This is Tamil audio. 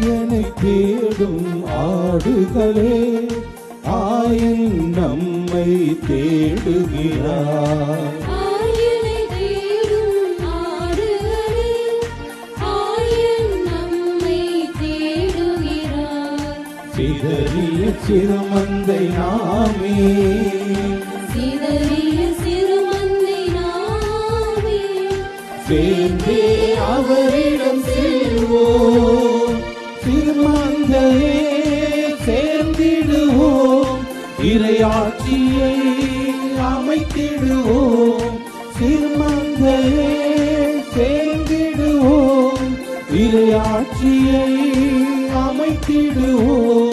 ஆயனை தேடும் ஆடுகளே, ஆயன் நம்மை தேடுகிறார். ஆயனை தேடும் ஆடுகளே, ஆயன் நம்மை தேடுகிறார். சிதறிய சிறுமந்தை நாமே, சிதறிய சிறுமந்தை நாமே, சேர்ந்தே அவரிடம் செல்வோம். சிறுமந்தையே சேர்ந்திடுவோம், இறையாட்சியை அமைத்திடுவோம். சிறுமந்தையே சேர்ந்திடுவோம், இறையாட்சியை அமைத்திடுவோம்.